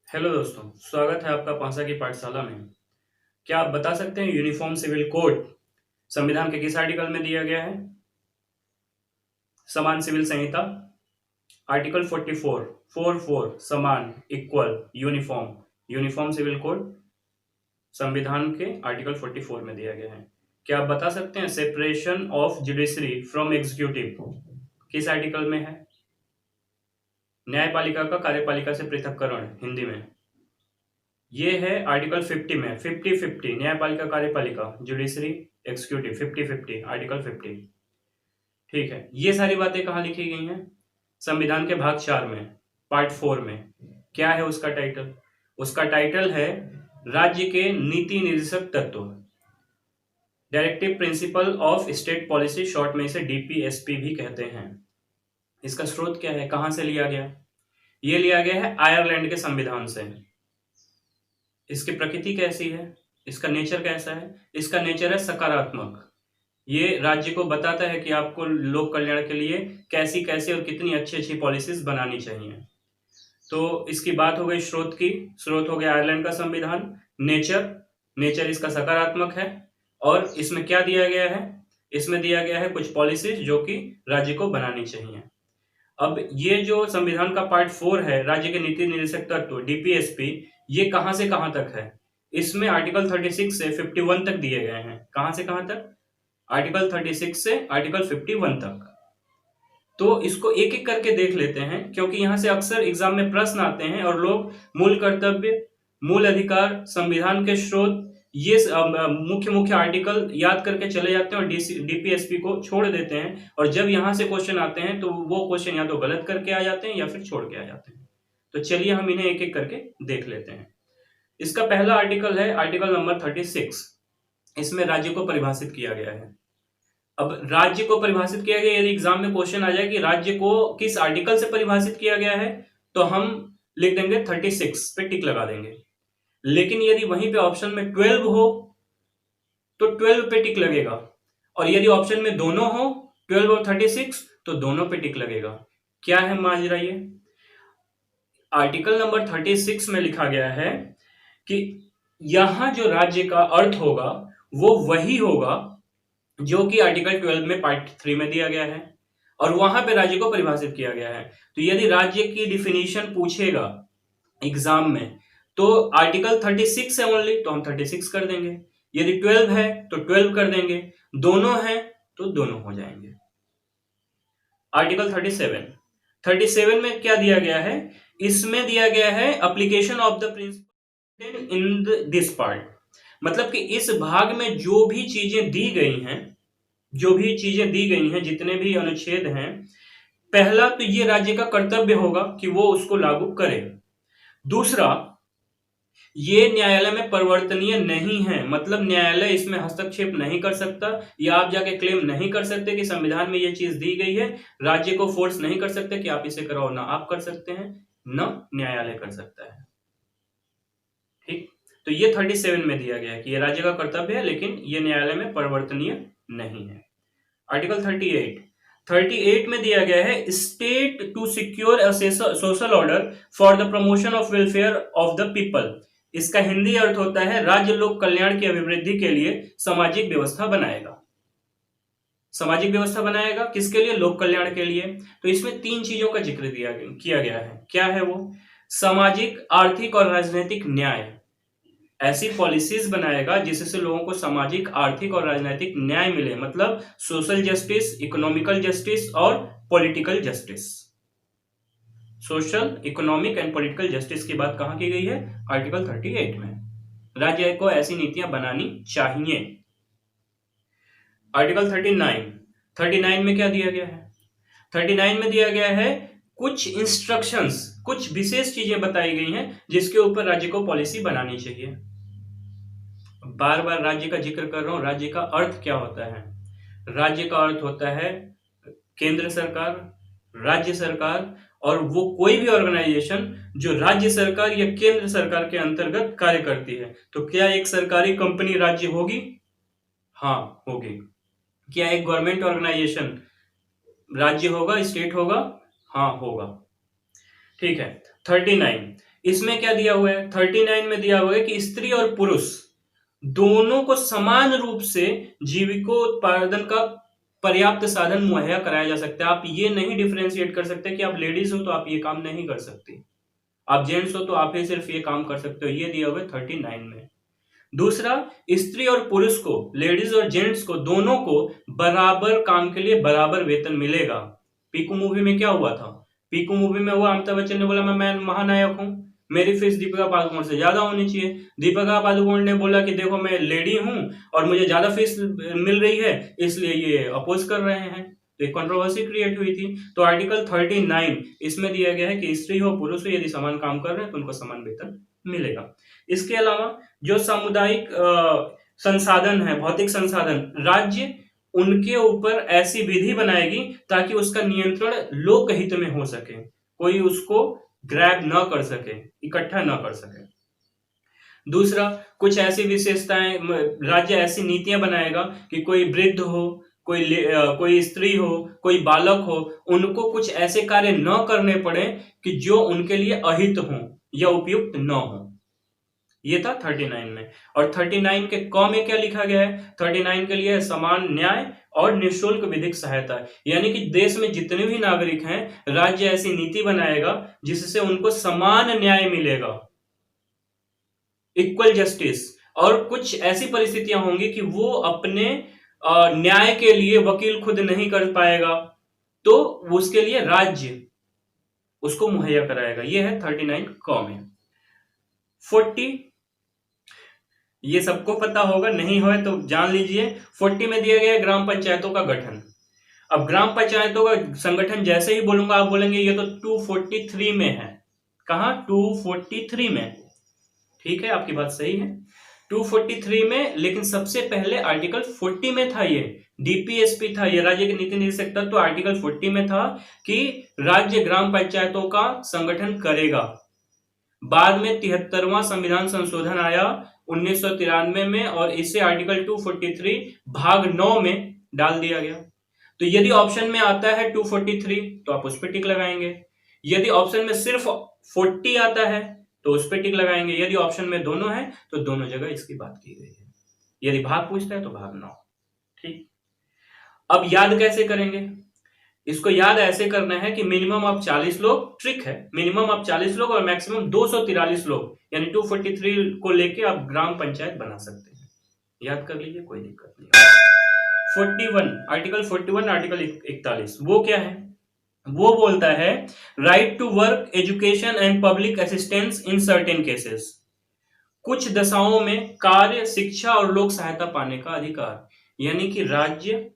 Hello दोस्तों, स्वागत है आपका पासा की पाठशाला में। क्या आप बता सकते हैं यूनिफॉर्म सिविल कोड संविधान के किस आर्टिकल में दिया गया है? समान सिविल संहिता आर्टिकल 44 44 समान equal uniform uniform civil code संविधान के आर्टिकल 44 में दिया गया है। क्या आप बता सकते हैं separation of judiciary from executive किस आर्टिकल में है? न्यायपालिका का कार्यपालिका से पृथक्करण हिंदी में ये है आर्टिकल 50 में 50-50 न्यायपालिका कार्यपालिका जुडिशरी एग्जीक्यूटिव 50-50 आर्टिकल 50। ठीक है, ये सारी बातें कहाँ लिखी गई हैं? संविधान के भाग 4 में पार्ट 4 में। क्या है उसका टाइटल? उसका टाइटल है राज्य के नीति निर्देशक तत्व, directive principle of state policy, short में इसे डीपीएसपी भी कहते हैं। इसका स्रोत क्या है, कहां से लिया गया? ये लिया गया है आयरलैंड के संविधान से। इसकी प्रकृति कैसी है, इसका नेचर कैसा है? इसका नेचर है सकारात्मक। ये राज्य को बताता है कि आपको लोक कल्याण के लिए कैसी कैसी और कितनी अच्छी अच्छी पॉलिसीज बनानी चाहिए। तो इसकी बात हो गई स्रोत की। स्रोत हो गया आयरलैंड का संविधान। नेचर नेचर इसका सकारात्मक है। और इसमें क्या दिया गया है? इसमें दिया गया है कुछ पॉलिसीज जो कि राज्य को बनानी चाहिए। अब ये जो संविधान का पार्ट 4 है, राज्य के नीति निर्देशक तत्व डीपीएसपी, ये कहां से कहां तक है? इसमें आर्टिकल 36 से 51 तक दिए गए हैं। कहां से कहां तक? आर्टिकल 36 से आर्टिकल 51 तक। तो इसको एक एक करके देख लेते हैं, क्योंकि यहां से अक्सर एग्जाम में प्रश्न आते हैं और लोग मूल कर्तव्य, मूल अधिकार, संविधान के स्रोत, ये मुख्य मुख्य आर्टिकल याद करके चले जाते हैं और डीपीएसपी को छोड़ देते हैं। और जब यहां से क्वेश्चन आते हैं तो वो क्वेश्चन या तो गलत करके आ जाते हैं या फिर छोड़ के आ जाते हैं। तो चलिए हम इन्हें एक एक करके देख लेते हैं। इसका पहला आर्टिकल है आर्टिकल नंबर 36। इसमें राज्य को परिभाषित किया गया है। अब राज्य को परिभाषित किया गया, यदि एग्जाम में क्वेश्चन आ जाए कि राज्य को किस आर्टिकल से परिभाषित किया गया है, तो हम लिख देंगे 36 पे टिक लगा देंगे। लेकिन यदि वहीं पे ऑप्शन में 12 हो तो 12 पे टिक लगेगा, और यदि ऑप्शन में दोनों हो 12 और 36 तो दोनों पे टिक लगेगा। क्या है माजरा? ये आर्टिकल नंबर 36 में लिखा गया है कि यहां जो राज्य का अर्थ होगा वो वही होगा जो कि आर्टिकल 12 में पार्ट 3 में दिया गया है, और वहां पे राज्य को परिभाषित किया गया है। तो यदि राज्य की डिफिनीशन पूछेगा एग्जाम में तो आर्टिकल 36 है ओनली, तो हम 36 कर देंगे। यदि 12 है तो 12 कर देंगे, दोनों है तो दोनों हो जाएंगे। आर्टिकल 37 में क्या दिया गया है? इसमें दिया गया है application of the principle in this part, मतलब कि इस भाग में जो भी चीजें दी गई हैं, जितने भी अनुच्छेद हैं, पहला तो ये राज्य का कर्तव्य होगा कि वो उसको लागू करे। दूसरा, ये न्यायालय में परिवर्तनीय नहीं है, मतलब न्यायालय इसमें हस्तक्षेप नहीं कर सकता, या आप जाके क्लेम नहीं कर सकते कि संविधान में ये चीज दी गई है। राज्य को फोर्स नहीं कर सकते कि आप इसे कराओ, ना आप कर सकते हैं न न्यायालय कर सकता है। ठीक, तो ये 37 में दिया गया है कि ये राज्य का कर्तव्य है, लेकिन ये न्यायालय में परिवर्तनीय नहीं है। आर्टिकल 38 में दिया गया है state to secure a social order for the promotion of welfare of the people. इसका हिंदी अर्थ होता है राज्य लोक कल्याण की अभिवृद्धि के लिए सामाजिक व्यवस्था बनाएगा। सामाजिक व्यवस्था बनाएगा किसके लिए? लोक कल्याण के लिए। तो इसमें तीन चीजों का जिक्र किया गया है। क्या है वो? सामाजिक, आर्थिक और राजनीतिक न्याय। ऐसी पॉलिसीज बनाएगा जिससे लोगों को सामाजिक, आर्थिक और राजनीतिक न्याय मिले, मतलब सोशल जस्टिस, इकोनॉमिकल जस्टिस और political justice. Social, economic and political justice की बात कहां की गई है? आर्टिकल 38 में। राज्य को ऐसी नीतियां बनानी चाहिए। आर्टिकल 39 में क्या दिया गया है? 39 में दिया गया है कुछ इंस्ट्रक्शंस, कुछ विशेष चीजें बताई गई हैं जिसके ऊपर राज्य को पॉलिसी बनानी चाहिए। बार बार राज्य का जिक्र कर रहा हूं। राज्य का अर्थ क्या होता है? राज्य का अर्थ होता है केंद्र सरकार, राज्य सरकार, और वो कोई भी ऑर्गेनाइजेशन जो राज्य सरकार या केंद्र सरकार के अंतर्गत कार्य करती है। तो क्या एक सरकारी कंपनी राज्य होगी? हाँ, होगी। क्या एक गवर्नमेंट ऑर्गेनाइजेशन राज्य होगा, स्टेट होगा? हाँ, होगा। ठीक है। 39 इसमें क्या दिया हुआ है, 39 में दिया हुआ है कि स्त्री और पुरुष दोनों को समान रूप से जीविकोत्पादन का पर्याप्त साधन मुहैया कराया जा सकता है। आप ये नहीं डिफरेंशिएट कर सकते कि आप लेडीज हो तो आप ये काम नहीं कर सकती, आप जेंट्स हो तो आप ही सिर्फ ये काम कर सकते हो, ये दिया हुआ है 39 में। दूसरा, स्त्री और पुरुष को, लेडीज और जेंट्स को, दोनों को बराबर काम के लिए बराबर वेतन मिलेगा। पीकू मूवी में क्या हुआ था, पीकू मूवी में हुआ अमिताभ बच्चन ने बोला मैं महानायक हूं, मेरी फीस दीपिका पादुकोण से ज्यादा होनी चाहिए। दीपिका पादुकोण ने बोला कि देखो मैं लेडी हूं और मुझे ज्यादा फीस मिल रही है, इसलिए ये अपोज कर रहे हैं, तो एक कंट्रोवर्सी क्रिएट हुई थी। तो आर्टिकल 39 इसमें दिया गया है कि स्त्री हो पुरुष हो यदि समान काम कर रहे हैं तो उनको समान वेतन मिलेगा। इसके अलावा जो सामुदायिक संसाधन है, भौतिक संसाधन, राज्य उनके ऊपर ऐसी विधि बनाएगी ताकि उसका नियंत्रण लोकहित में हो सके, कोई उसको ग्रैब न कर सके, इकट्ठा न कर सके। दूसरा, कुछ ऐसी विशेषताएं, राज्य ऐसी नीतियां बनाएगा कि कोई वृद्ध हो, कोई स्त्री हो, कोई बालक हो, उनको कुछ ऐसे कार्य न करने पड़े कि जो उनके लिए अहित हो या उपयुक्त न हो। ये था 39 में। और 39 के क में क्या लिखा गया है, 39 के लिए समान न्याय और निःशुल्क विधिक सहायता, यानी कि देश में जितने भी नागरिक हैं, राज्य ऐसी नीति बनाएगा जिससे उनको समान न्याय मिलेगा, इक्वल जस्टिस। और कुछ ऐसी परिस्थितियां होंगी कि वो अपने न्याय के लिए वकील खुद नहीं कर पाएगा, तो उसके लिए राज्य उसको मुहैया कराएगा। ये है 39 क में। 40, ये सबको पता होगा, नहीं हो तो जान लीजिए। 40 में दिया गया है ग्राम पंचायतों का गठन। अब ग्राम पंचायतों का संगठन जैसे ही बोलूंगा आप बोलेंगे ये तो 243 में है। कहा, 243 में। ठीक है, आपकी बात सही है, 243 में। लेकिन सबसे पहले आर्टिकल 40 में था, ये डीपीएसपी था, ये राज्य के नीति निदेशक तत्व, तो आर्टिकल 40 में था कि राज्य ग्राम पंचायतों का संगठन करेगा। बाद में 73वां संविधान संशोधन आया 1993 में और इसे आर्टिकल 243 भाग 9 में डाल दिया गया। तो यदि ऑप्शन में आता है 243 तो आप उस पर टिक लगाएंगे, यदि ऑप्शन में सिर्फ 40 आता है तो उस पर टिक लगाएंगे, यदि ऑप्शन में दोनों है तो दोनों जगह इसकी बात की गई है। यदि भाग पूछता है तो भाग 9। ठीक, अब याद कैसे करेंगे, इसको याद ऐसे करना है कि मिनिमम आप 40 लोग, ट्रिक है, मिनिमम आप 40 लोग और मैक्सिमम 243 लोग, यानी 243 को लेके आप ग्राम पंचायत बना सकते हैं। याद कर लीजिए, कोई दिक्कत नहीं। 41, आर्टिकल 41, आर्टिकल 41 वो क्या है, वो बोलता है right to work, education and public assistance in certain cases. कुछ दशाओं में कार्य, शिक्षा और लोक सहायता पाने का अधिकार, यानी कि राज्य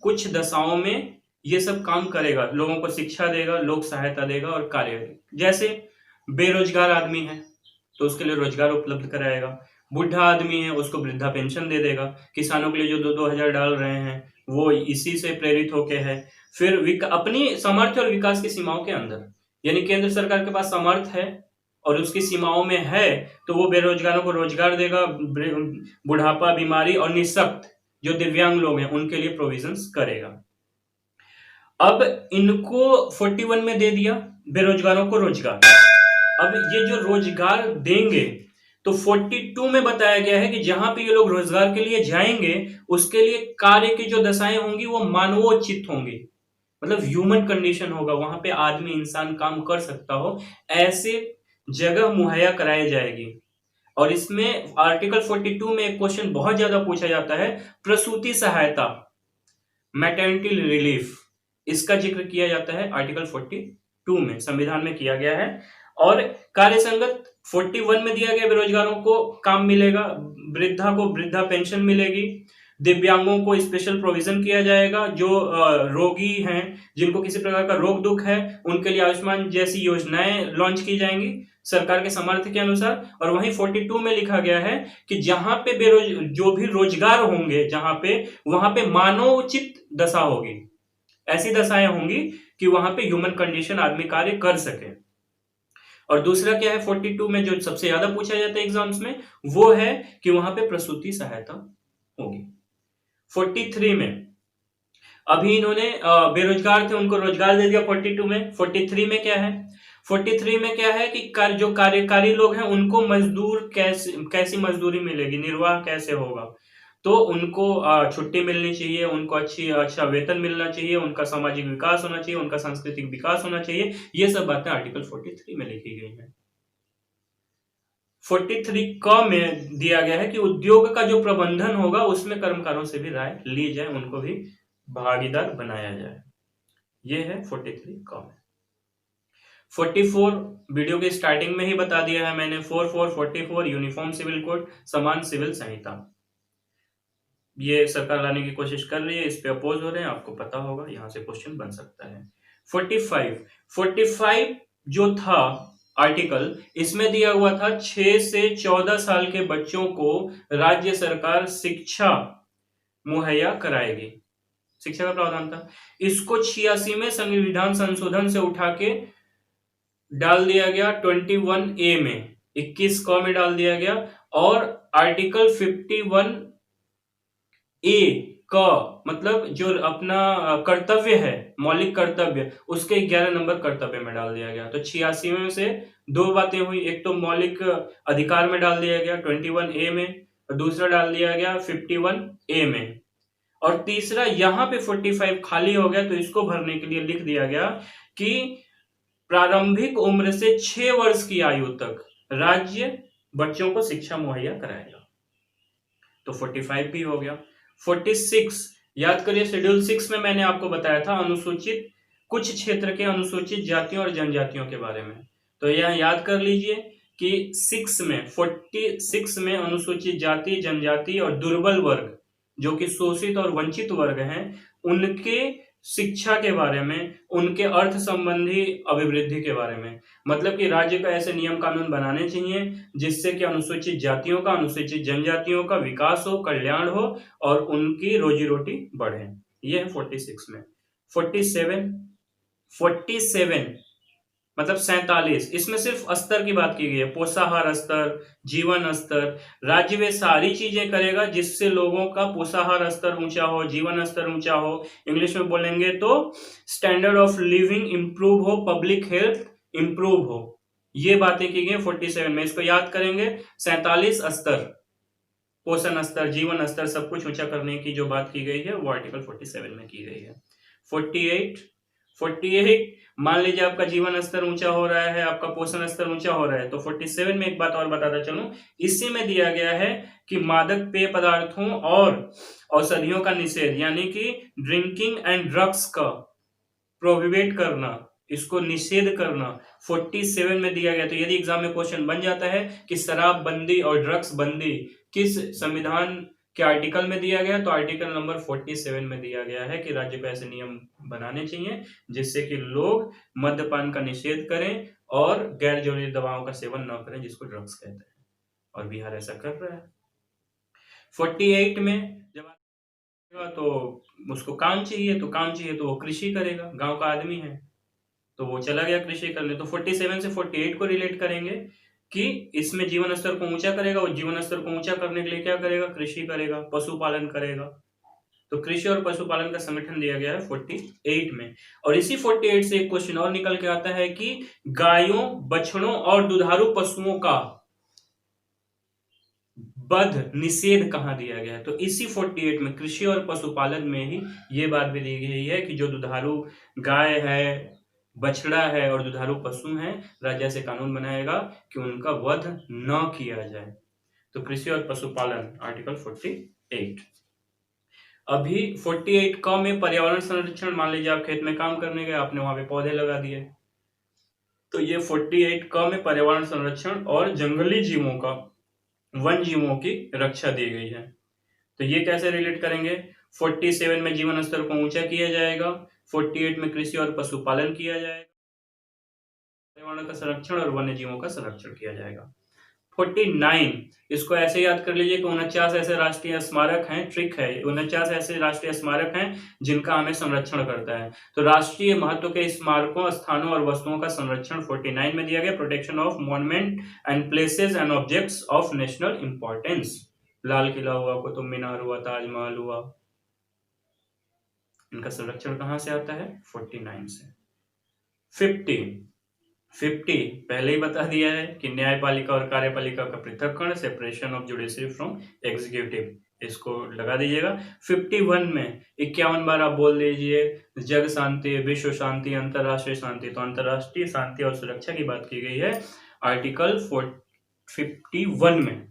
कुछ दशाओं में ये सब काम करेगा, लोगों को शिक्षा देगा, लोक सहायता देगा और कार्य, जैसे बेरोजगार आदमी है तो उसके लिए रोजगार उपलब्ध कराएगा, बुढ़ा आदमी है उसको वृद्धा पेंशन दे देगा, किसानों के लिए जो 2-2 हजार डाल रहे हैं वो इसी से प्रेरित होके है। फिर अपनी सामर्थ्य और विकास की सीमाओं के अंदर, यानी केंद्र सरकार के पास सामर्थ्य है और उसकी सीमाओं में है तो वो बेरोजगारों को रोजगार देगा, बुढ़ापा, बीमारी और निःशक्त जो दिव्यांग लोग हैं उनके लिए प्रोविजंस करेगा। अब इनको 41 में दे दिया बेरोजगारों को रोजगार। अब ये जो रोजगार देंगे तो 42 में बताया गया है कि जहां पे ये लोग रोजगार के लिए जाएंगे उसके लिए कार्य की जो दशाएं होंगी वो मानवोचित होंगी, मतलब ह्यूमन कंडीशन होगा, वहां पे आदमी इंसान काम कर सकता हो, ऐसे जगह मुहैया कराई जाएगी। और इसमें आर्टिकल 42 में एक क्वेश्चन बहुत ज्यादा पूछा जाता है, प्रसूति सहायता, मैटरनिटी रिलीफ, इसका जिक्र किया जाता है आर्टिकल 42 में, संविधान में किया गया है। और कार्य संगत 41 में दिया गया बेरोजगारों को काम मिलेगा, वृद्धा को वृद्धा पेंशन मिलेगी, दिव्यांगों को स्पेशल प्रोविजन किया जाएगा, जो रोगी हैं जिनको किसी प्रकार का रोग दुख है उनके लिए आयुष्मान जैसी योजनाएं लॉन्च की जाएंगी सरकार के सामर्थ्य के अनुसार। और वहीं 42 में लिखा गया है कि जहां पे जो भी रोजगार होंगे जहां पे, वहां पे मानवोचित दशा होगी, ऐसी दशाएं होंगी कि वहां पे ह्यूमन कंडीशन आदमी कार्य कर सके। और दूसरा क्या है 42 में जो सबसे ज्यादा पूछा जाता है एग्जाम्स में, वो है कि वहां पे प्रसूति सहायता होगी। 43 में अभी इन्होंने बेरोजगार थे उनको रोजगार दे दिया 42 में। 43 में क्या है, 43 में क्या है कि जो कार्यकारी लोग हैं उनको मजदूर कैसी मजदूरी मिलेगी, निर्वाह कैसे होगा, तो उनको छुट्टी मिलनी चाहिए, उनको अच्छा वेतन मिलना चाहिए, उनका सामाजिक विकास होना चाहिए, उनका सांस्कृतिक विकास होना चाहिए। ये सब बातें आर्टिकल 43 में लिखी गई हैं। 43 क में दिया गया है कि उद्योग का जो प्रबंधन होगा उसमें कर्मकारों से भी राय ली जाए, उनको भी भागीदार बनाया जाए। ये है 43 क में। 44 वीडियो के स्टार्टिंग में ही बता दिया है मैंने, 44 यूनिफॉर्म सिविल कोड, समान सिविल संहिता, ये सरकार लाने की कोशिश कर रही है, इस पे अपोज हो रहे हैं, आपको पता होगा, यहां से क्वेश्चन बन सकता है। 45 जो था आर्टिकल, इसमें दिया हुआ था 6 से 14 साल के बच्चों को राज्य सरकार शिक्षा मुहैया कराएगी, शिक्षा का प्रावधान था। इसको 86 में संविधान संशोधन से उठा के डाल दिया गया 21A में, 21 क में डाल दिया गया, और आर्टिकल 51 ए का मतलब जो अपना कर्तव्य है, मौलिक कर्तव्य, उसके 11 नंबर कर्तव्य में डाल दिया गया। तो 86 में से दो बातें हुई, एक तो मौलिक अधिकार में डाल दिया गया 21A में, और दूसरा डाल दिया गया 51A में, और तीसरा यहां पे 45 खाली हो गया, तो इसको भरने के लिए लिख दिया गया कि प्रारंभिक उम्र से 6 वर्ष की आयु तक राज्य बच्चों को शिक्षा मुहैया कराएगा। तो 45 भी हो गया। 46 याद करिए, शेड्यूल 6 में मैंने आपको बताया था अनुसूचित, कुछ क्षेत्र के अनुसूचित जातियों और जनजातियों के बारे में, तो यह याद कर लीजिए कि 46 में अनुसूचित जाति, जनजाति और दुर्बल वर्ग जो कि शोषित और वंचित वर्ग हैं, उनके शिक्षा के बारे में, उनके अर्थ संबंधी अभिवृद्धि के बारे में, मतलब कि राज्य का ऐसे नियम कानून बनाने चाहिए जिससे कि अनुसूचित जातियों का, अनुसूचित जनजातियों का विकास हो, कल्याण हो और उनकी रोजी रोटी बढ़े। ये है 46 में। 47 मतलब 47, इसमें सिर्फ स्तर की बात की गई है, पोषाहार स्तर, जीवन स्तर। राज्य वे सारी चीजें करेगा जिससे लोगों का पोषाहार स्तर ऊंचा हो, जीवन स्तर ऊंचा हो, इंग्लिश में बोलेंगे तो स्टैंडर्ड ऑफ लिविंग इंप्रूव हो, पब्लिक हेल्थ इंप्रूव हो, ये बातें की गई 47 में। इसको याद करेंगे, 47 स्तर, पोषण स्तर, जीवन स्तर, सब कुछ ऊंचा करने की जो बात की गई है वो आर्टिकल 47 में की गई है। 48 मान लीजिए आपका जीवन स्तर ऊंचा हो रहा है, आपका पोषण स्तर ऊंचा हो रहा है, तो 47 में एक बात और बताता चलूं, इसी में दिया गया है कि मादक पेय पदार्थों और औषधियों का निषेध, यानी कि ड्रिंकिंग एंड ड्रग्स का प्रोहिबिट करना, इसको निषेध करना 47 में दिया गया। तो यदि एग्जाम में क्वेश्चन बन जाता है कि शराब बंदी और ड्रग्स बंदी किस संविधान के आर्टिकल में दिया गया, तो आर्टिकल नंबर 47 में दिया गया है कि राज्य को ऐसे नियम बनाने चाहिए जिससे कि लोग मद्यपान का निषेध करें और गैर जरूरी दवाओं का सेवन न करें, जिसको ड्रग्स कहते हैं, और बिहार ऐसा कर रहा है। 48 में जब तो उसको काम चाहिए, तो काम चाहिए तो वो कृषि करेगा, गांव का आदमी है तो वो चला गया कृषि करने। तो 47 से 48 को रिलेट करेंगे कि इसमें जीवन स्तर को ऊंचा करेगा, और जीवन स्तर को ऊंचा करने के लिए क्या करेगा, कृषि करेगा, पशुपालन करेगा। तो कृषि और पशुपालन का संगठन दिया गया है 48 में। और इसी 48 से एक क्वेश्चन और निकल के आता है कि गायों, बछड़ों और दुधारू पशुओं का वध निषेध कहां दिया गया है, तो इसी 48 में कृषि और पशुपालन में ही ये बात भी दी गई है कि जो दुधारू गाय है, बछड़ा है और दुधारू पशु हैं, राज्य से कानून बनाएगा कि उनका वध न किया जाए। तो कृषि और पशुपालन आर्टिकल 48। अभी 48 क में पर्यावरण संरक्षण, मान लीजिए आप खेत में काम करने गए, आपने वहां पे पौधे लगा दिए, तो ये 48 क में पर्यावरण संरक्षण और जंगली जीवों का, वन जीवों की रक्षा दी गई है। तो ये कैसे रिलेट करेंगे, 47 में जीवन स्तर को ऊंचा किया जाएगा, 48 में कृषि और पशुपालन किया जाएगा, पर्यावरण का संरक्षण और वन्य जीवों का संरक्षण किया जाएगा। 49 इसको ऐसे याद कर लीजिए कि 49 ऐसे राष्ट्रीय स्मारक हैं, ट्रिक है, 49 ऐसे राष्ट्रीय स्मारक हैं जिनका हमें संरक्षण करता है। तो राष्ट्रीय महत्व के स्मारकों, स्थानों और वस्तुओं का संरक्षण 49 में दिया गया, protection of monument and places and objects of national importance. Lal Qila हुआ, कुतुब मीनार हुआ, ताजमहल हुआ, इनका संरक्षण कहां से आता है, 49 से। 50 50 पहले ही बता दिया है कि न्यायपालिका और कार्यपालिका का पृथक्करण, separation of judiciary from executive, इसको लगा दीजिएगा। 51 में 51 बार आप बोल दीजिए जग शांति, विश्व शांति, अंतरराष्ट्रीय शांति। तो अंतरराष्ट्रीय शांति और सुरक्षा की बात की गई है आर्टिकल 51 में।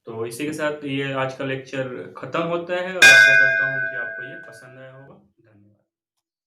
तो इसी के साथ ये आज का लेक्चर खत्म होता है और आशा करता हूँ कि आपको ये पसंद आया होगा।